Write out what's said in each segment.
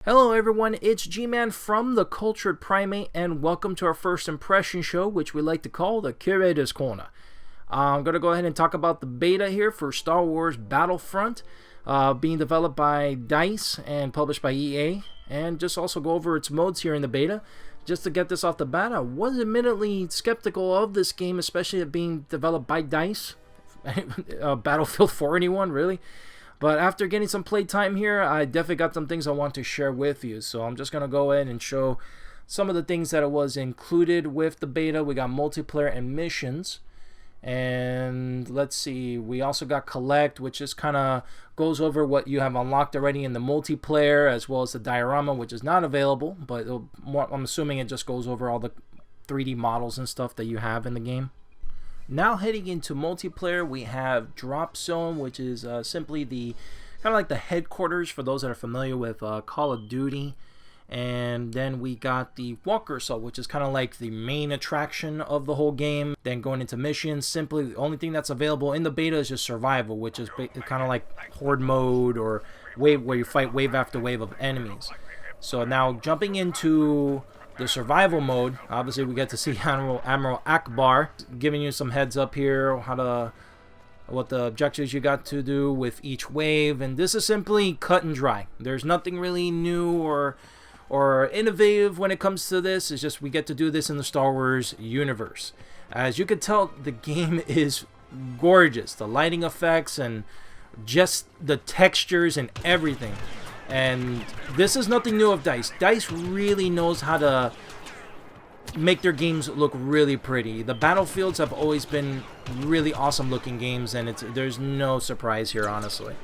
Hello everyone, it's Gman from the Culture Primate, and welcome to our first impression show, which we like to call the Curator's Corner. I'm going to go ahead and talk about the beta here for Star Wars Battlefront, being developed by DICE and published by EA, and just also go over its modes here in the beta. Just to get this off the bat, I was admittedly skeptical of this game, especially it being developed by DICE. Battlefield for anyone, really? But after getting some playtime here, I definitely got some things I want to share with you. So I'm just going to go ahead and show some of the things that it was included with the beta. We got multiplayer and missions. And let's see, we also got collect, which just kind of goes over what you have unlocked already in the multiplayer, as well as the diorama, which is not available. But I'm assuming it just goes over all the 3D models and stuff that you have in the game. Now heading into multiplayer, we have Drop Zone, which is simply the kind of like the headquarters for those that are familiar with Call of Duty. And then we got the Walker Assault, which is kind of like the main attraction of the whole game. Then going into missions, simply the only thing that's available in the beta is just survival, which is kind of like horde mode or wave, where you fight wave after wave of enemies. So now jumping into the survival mode, obviously we get to see Admiral Akbar giving you some heads up here, what the objectives you got to do with each wave, and this is simply cut and dry. There's nothing really new or innovative when it comes to this. It's just we get to do this in the Star Wars universe. As you can tell, the game is gorgeous. The lighting effects and just the textures and everything. And this is nothing new of DICE. DICE really knows how to make their games look really pretty. The Battlefields have always been really awesome looking games, and there's no surprise here, honestly.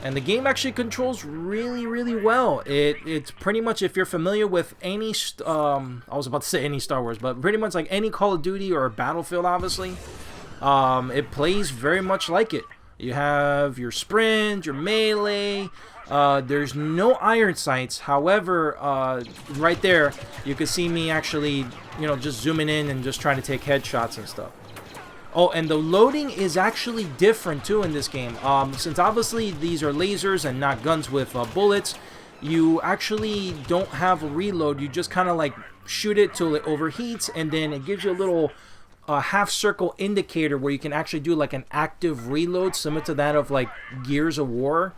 And the game actually controls really well. It's pretty much, if you're familiar with any, I was about to say any Star Wars, but pretty much like any Call of Duty or Battlefield, obviously, it plays very much like it. You have your sprint, your melee. There's no iron sights. However, right there, you can see me actually, just zooming in and just trying to take headshots and stuff. Oh, and the loading is actually different too in this game. Since obviously these are lasers and not guns with bullets, you actually don't have a reload. You just kind of like shoot it till it overheats, and then it gives you a little half circle indicator where you can actually do like an active reload, similar to that of like Gears of War,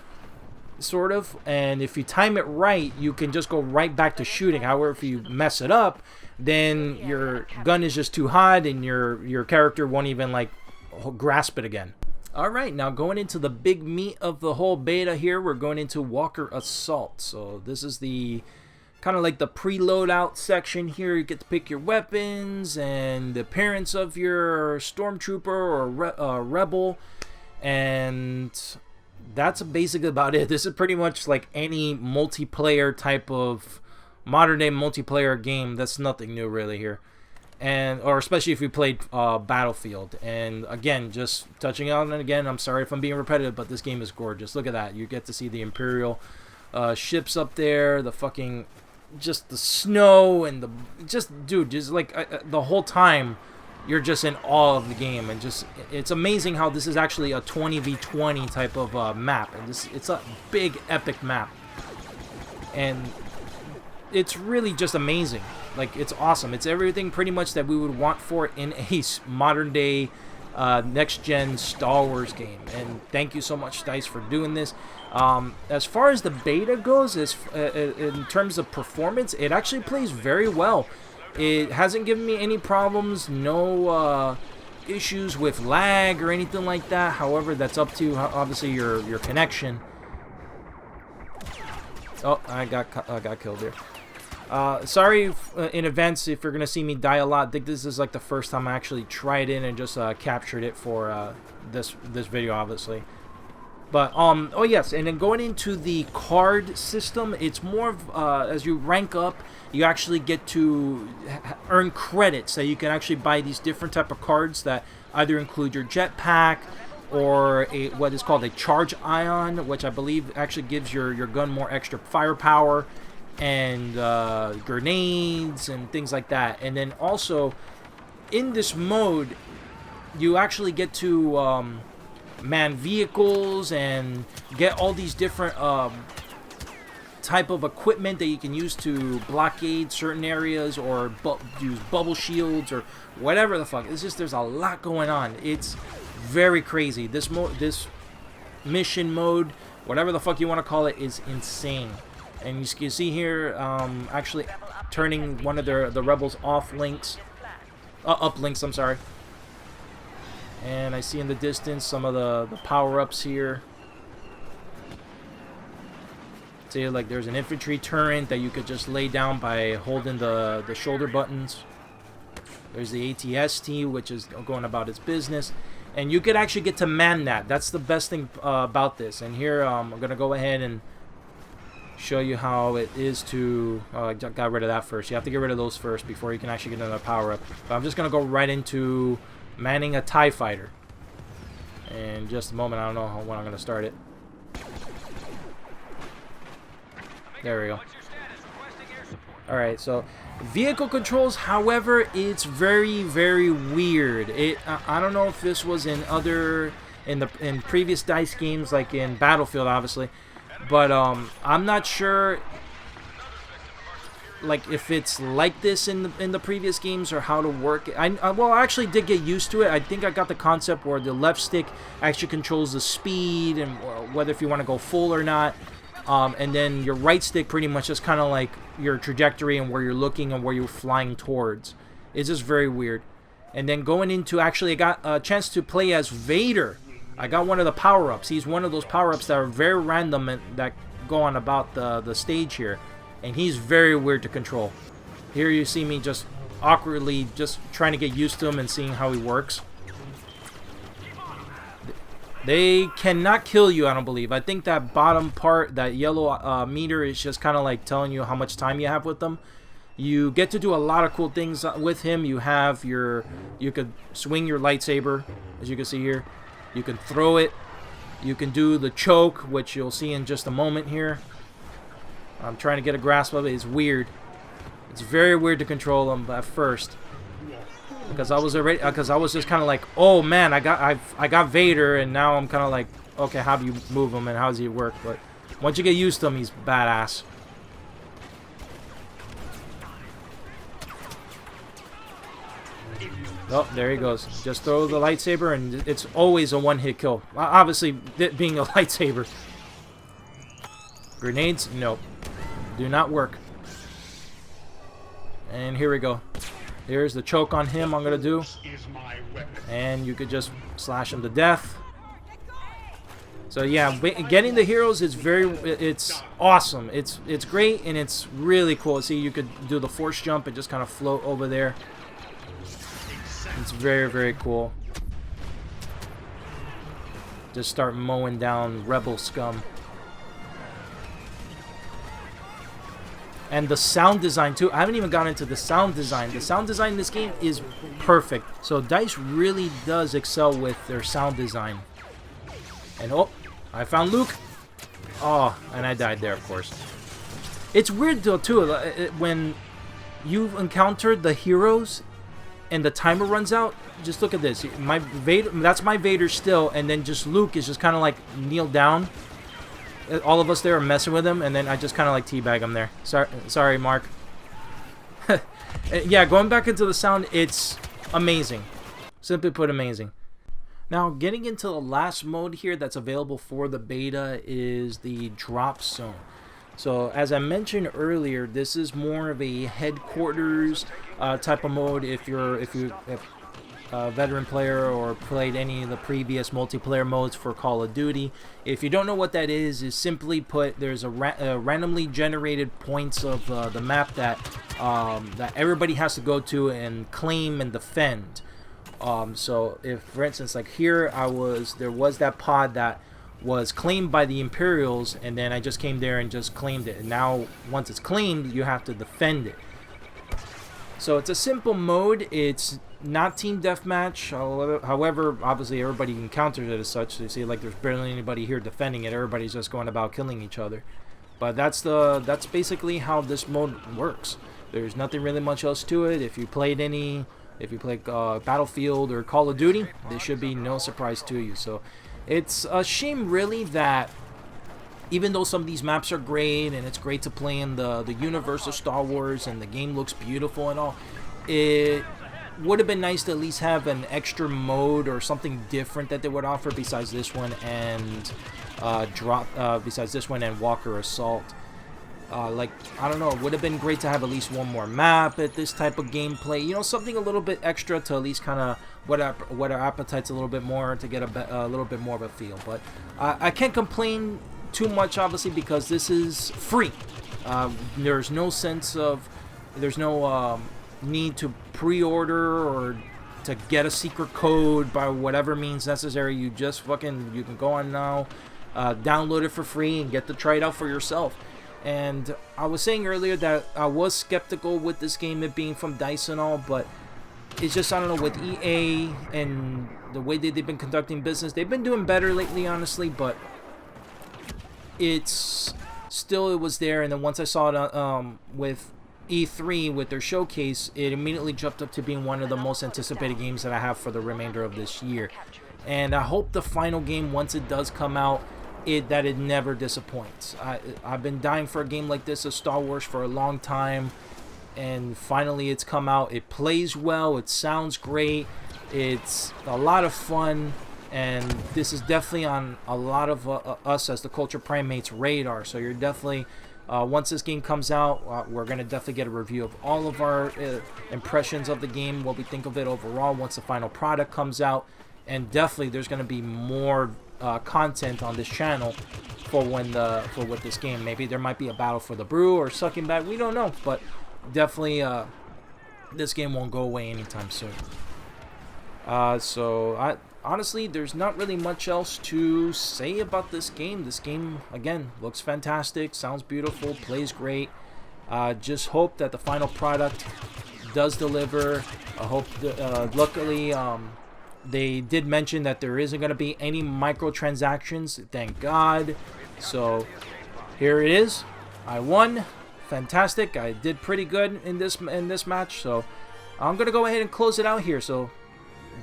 sort of. And if you time it right, you can just go right back to shooting. However, if you mess it up, then your gun is just too hot and your character won't even like grasp it again. Alright, now going into the big meat of the whole beta here, we're going into Walker Assault. So this is the kind of like the preload out section here. You get to pick your weapons and the appearance of your stormtrooper or rebel, and that's basically about it. This is pretty much like any multiplayer type of modern day multiplayer game. That's nothing new really here, or especially if you played Battlefield. And again, just touching on it again, I'm sorry if I'm being repetitive, but this game is gorgeous. Look at that. You get to see the Imperial ships up there, the fucking just the snow, and just like the whole time you're just in awe of the game. And just, it's amazing how this is actually a 20v20 type of map, and it's a big epic map, and it's really just amazing. Like, it's awesome. It's everything pretty much that we would want for in a modern day next gen Star Wars game. And thank you so much, DICE, for doing this. As far as the beta goes, in terms of performance, it actually plays very well. It hasn't given me any problems, no issues with lag or anything like that. However, that's up to obviously your connection. Oh, I got killed there. Sorry in advance if you're gonna see me die a lot. I think this is like the first time I actually tried it and just captured it for this video, obviously. But oh yes, and then going into the card system, it's more of as you rank up, you actually get to earn credits that you can actually buy these different type of cards that either include your jetpack or what is called a charge ion, which I believe actually gives your gun more extra firepower, and grenades and things like that. And then also in this mode, you actually get to man vehicles and get all these different type of equipment that you can use to blockade certain areas or use bubble shields or whatever the fuck. It's just, there's a lot going on. It's very crazy. This mission mode, whatever the fuck you want to call it, is insane. And you can see here, actually turning one of the rebels off links, up links, I'm sorry. And I see in the distance some of the power-ups here. See, like there's an infantry turret that you could just lay down by holding the shoulder buttons. There's the ATST, which is going about its business. And you could actually get to man that. That's the best thing about this. And here I'm going to go ahead and show you how it is to... I got rid of that first. You have to get rid of those first before you can actually get another power-up. But I'm just going to go right into manning a TIE fighter. In just a moment. I don't know when I'm going to start it. There we go. Alright, so vehicle controls, however, it's very, very weird. I don't know if this was in previous DICE games, like in Battlefield, obviously, but I'm not sure, like, if it's like this in the previous games or how to work it. Well, I actually did get used to it. I think I got the concept where the left stick actually controls the speed and whether if you want to go full or not. And then your right stick pretty much is kind of like your trajectory and where you're looking and where you're flying towards. It's just very weird. And then going into, actually I got a chance to play as Vader. I got one of the power-ups. He's one of those power-ups that are very random and that go on about the stage here. And he's very weird to control. Here you see me just awkwardly just trying to get used to him and seeing how he works. They cannot kill you, I don't believe. I think that bottom part, that yellow meter, is just kind of like telling you how much time you have with them. You get to do a lot of cool things with him. You could swing your lightsaber, as you can see here. You can throw it. You can do the choke, which you'll see in just a moment here. I'm trying to get a grasp of it. It's weird. It's very weird to control him at first. Because I was just kind of like, oh man, I got Vader, and now I'm kind of like, okay, how do you move him and how does he work? But once you get used to him, he's badass. Oh, there he goes. Just throw the lightsaber, and it's always a one-hit kill. Obviously, it being a lightsaber. Grenades? Nope. Do not work. And here we go. Here's the choke on him I'm going to do. And you could just slash him to death. So yeah, getting the heroes is it's awesome. It's great and it's really cool. See, you could do the force jump and just kind of float over there. It's very, very cool. Just start mowing down rebel scum. And the sound design too. I haven't even gotten into the sound design. The sound design in this game is perfect. So DICE really does excel with their sound design. And oh, I found Luke. Oh, and I died there, of course. It's weird though too, when you've encountered the heroes and the timer runs out. Just look at this. My Vader, that's my Vader still, and then just Luke is just kind of like kneel down. All of us there are messing with him, and then I just kind of like teabag him there. Sorry, Mark. Yeah, going back into the sound, it's amazing. Simply put, amazing. Now, getting into the last mode here that's available for the beta is the drop zone. So, as I mentioned earlier, this is more of a headquarters type of mode. If you're a veteran player or played any of the previous multiplayer modes for Call of Duty. If you don't know what that is simply put, there's a randomly generated points of the map that that everybody has to go to and claim and defend. So if, for instance, like here, there was that pod that was claimed by the Imperials, and then I just came there and just claimed it. And now, once it's claimed, you have to defend it. So it's a simple mode. It's not team deathmatch. However, obviously everybody encounters it as such. So you see, like, there's barely anybody here defending it. Everybody's just going about killing each other. But that's basically how this mode works. There's nothing really much else to it. If you played any If you play Battlefield or Call of Duty, this should be no surprise to you. So it's a shame really that even though some of these maps are great and it's great to play in the universe of Star Wars and the game looks beautiful and all, it would have been nice to at least have an extra mode or something different that they would offer besides this one and Walker Assault. Like, I don't know, it would have been great to have at least one more map at this type of gameplay. You know, something a little bit extra to at least kind of whet our appetites a little bit more, to get a little bit more of a feel. But I can't complain too much, obviously, because this is free. There's no need to pre-order or to get a secret code by whatever means necessary. You can go on now, download it for free, and get to try it out for yourself. And I was saying earlier that I was skeptical with this game, it being from DICE and all, but it's just, I don't know, with EA and the way that they've been conducting business, they've been doing better lately, honestly, but it's still, it was there. And then once I saw it with E3 with their showcase, it immediately jumped up to being one of the most anticipated games that I have for the remainder of this year. And I hope the final game, once it does come out, that it never disappoints. I've been dying for a game like this of Star Wars for a long time, and finally it's come out. It plays well, it sounds great, it's a lot of fun, and this is definitely on a lot of us as the Culture Primates radar. So you're definitely, once this game comes out, we're going to definitely get a review of all of our impressions of the game, what we think of it overall once the final product comes out. And definitely there's going to be more content on this channel for with this game. Maybe there might be a battle for the brew or sucking back, we don't know, but definitely this game won't go away anytime soon. So honestly, there's not really much else to say about this game. This game, again, looks fantastic, sounds beautiful, plays great. Just hope that the final product does deliver. I hope luckily they did mention that there isn't going to be any microtransactions, thank God. So here it is. I won. Fantastic. I did pretty good in this match. So I'm going to go ahead and close it out here. So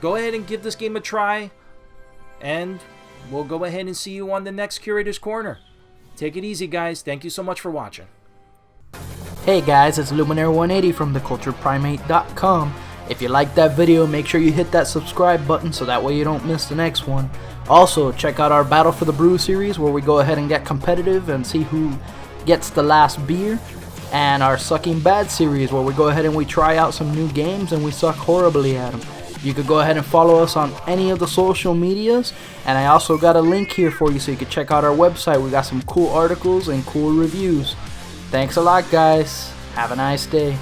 go ahead and give this game a try, and we'll go ahead and see you on the next Curator's Corner. Take it easy, guys. Thank you so much for watching. Hey guys, it's Luminaire180 from thecultureprimate.com. If you liked that video, make sure you hit that subscribe button so that way you don't miss the next one. Also, check out our Battle for the Brew series where we go ahead and get competitive and see who gets the last beer. And our Sucking Bad series where we go ahead and we try out some new games and we suck horribly at them. You could go ahead and follow us on any of the social medias. And I also got a link here for you so you can check out our website. We got some cool articles and cool reviews. Thanks a lot, guys. Have a nice day.